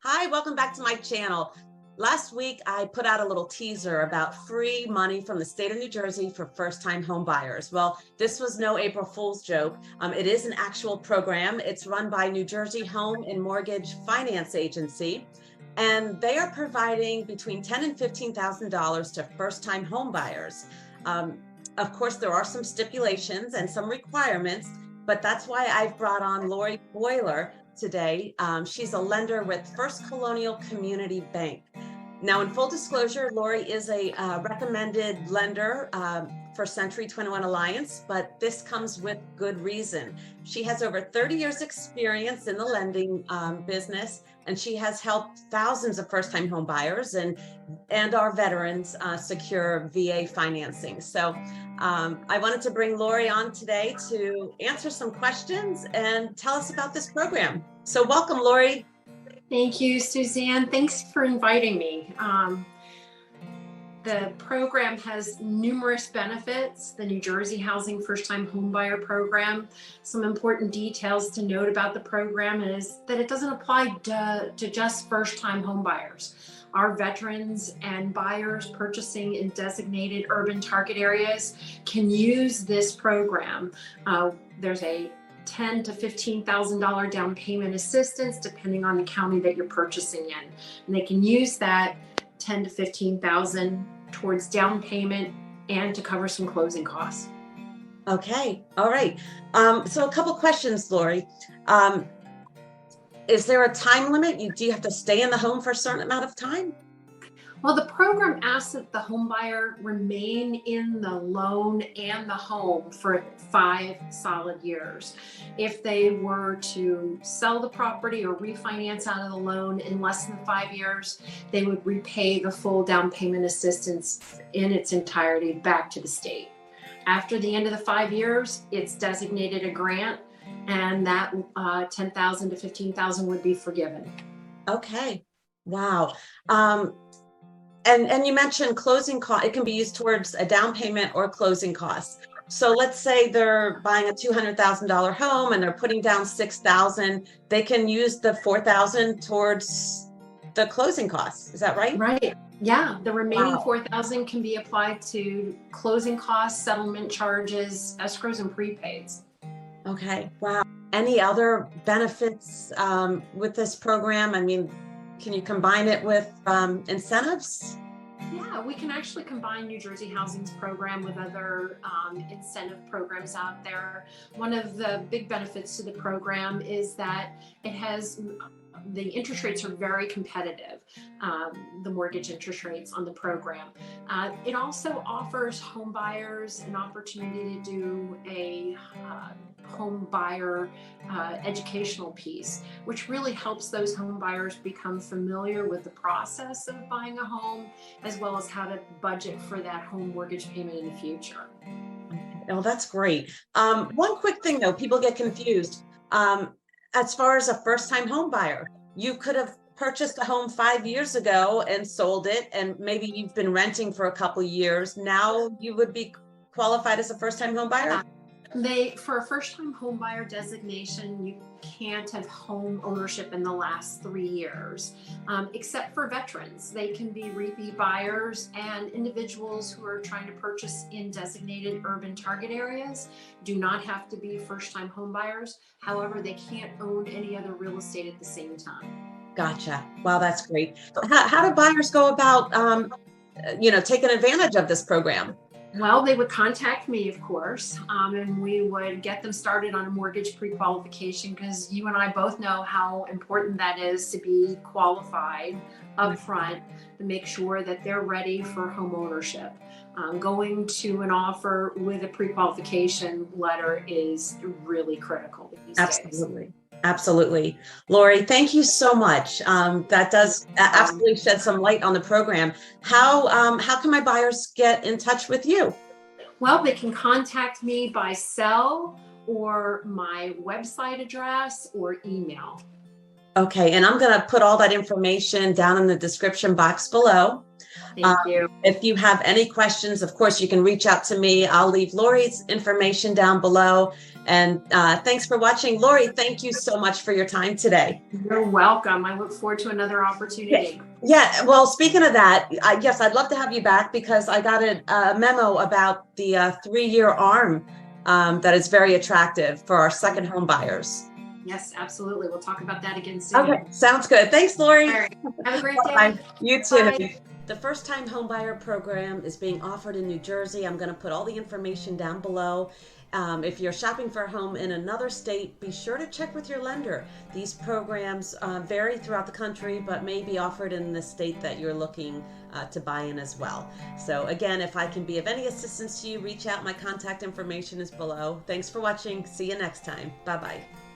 Hi, welcome back to my channel. Last week, I put out a little teaser about free money from the state of New Jersey for first-time home buyers. Well, this was no April Fool's joke. It is an actual program. It's run by New Jersey Home and Mortgage Finance Agency, and they are providing between $10,000 and $15,000 to first-time home buyers. Of course, there are some stipulations and some requirements, but that's why I've brought on Lori Boiler today. She's a lender with First Colonial Community Bank. Now, in full disclosure, Lori is a recommended lender for Century 21 Alliance, but this comes with good reason. She has over 30 years experience in the lending business, and she has helped thousands of first-time home buyers and our veterans secure VA financing. So I wanted to bring Lori on today to answer some questions and tell us about this program. So welcome, Lori. Thank you, Suzanne. Thanks for inviting me. The program has numerous benefits. The New Jersey Housing First-Time Homebuyer Program. Some important details to note about the program is that it doesn't apply to just first-time homebuyers. Our veterans and buyers purchasing in designated urban target areas can use this program. There's a $10,000 to $15,000 down payment assistance depending on the county that you're purchasing in. And they can use that $10,000 to $15,000 towards down payment and to cover some closing costs. Okay, all right. So a couple questions, Lori. Is there a time limit? Do you have to stay in the home for a certain amount of time? Well, the program asks that the home buyer remain in the loan and the home for 5 solid years. If they were to sell the property or refinance out of the loan in less than 5 years, they would repay the full down payment assistance in its entirety back to the state. After the end of the 5 years, it's designated a grant, and that $10,000 to $15,000 would be forgiven. Okay, wow. And you mentioned closing cost. It can be used towards a down payment or closing costs. So let's say they're buying a $200,000 home and they're putting down $6,000. They can use the $4,000 towards the closing costs. Is that right? Right. Yeah. The remaining $4,000 can be applied to closing costs, settlement charges, escrows, and prepaids. Okay. Wow. Any other benefits with this program? I mean, can you combine it with incentives? Yeah, we can actually combine New Jersey Housing's program with other incentive programs out there. One of the big benefits to the program is that it has the interest rates are very competitive, the mortgage interest rates on the program. It also offers home buyers an opportunity to do a home buyer educational piece, which really helps those home buyers become familiar with the process of buying a home, as well as how to budget for that home mortgage payment in the future. Oh, that's great. One quick thing though, people get confused. As far as a first-time home buyer, you could have purchased a home 5 years ago and sold it, and maybe you've been renting for a couple of years. Now you would be qualified as a first-time home buyer? For a first-time home buyer designation, you can't have home ownership in the last 3 years, except for veterans. They can be repeat buyers, and individuals who are trying to purchase in designated urban target areas do not have to be first-time home buyers. However, they can't own any other real estate at the same time. Gotcha. Wow, that's great. How do buyers go about, taking advantage of this program? Well, they would contact me, of course, and we would get them started on a mortgage pre-qualification, because you and I both know how important that is to be qualified up front to make sure that they're ready for home ownership. Going to an offer with a pre-qualification letter is really critical these days. Absolutely. Lori, thank you so much. That does absolutely shed some light on the program. How can my buyers get in touch with you? Well, they can contact me by cell or my website address or email. Okay, and I'm going to put all that information down in the description box below. Thank you. If you have any questions, of course, you can reach out to me. I'll leave Lori's information down below. And thanks for watching. Lori, thank you so much for your time today. You're welcome. I look forward to another opportunity. Yeah, well, speaking of that, yes, I'd love to have you back because I got a memo about the 3-year ARM that is very attractive for our second home buyers. Yes, absolutely. We'll talk about that again soon. Okay, sounds good. Thanks, Lori. All right. Have a great day. Bye. You too. Bye. The first time home buyer program is being offered in New Jersey. I'm going to put all the information down below. If you're shopping for a home in another state, be sure to check with your lender. These programs vary throughout the country, but may be offered in the state that you're looking to buy in as well. So again, if I can be of any assistance to you, reach out. My contact information is below. Thanks for watching. See you next time. Bye-bye.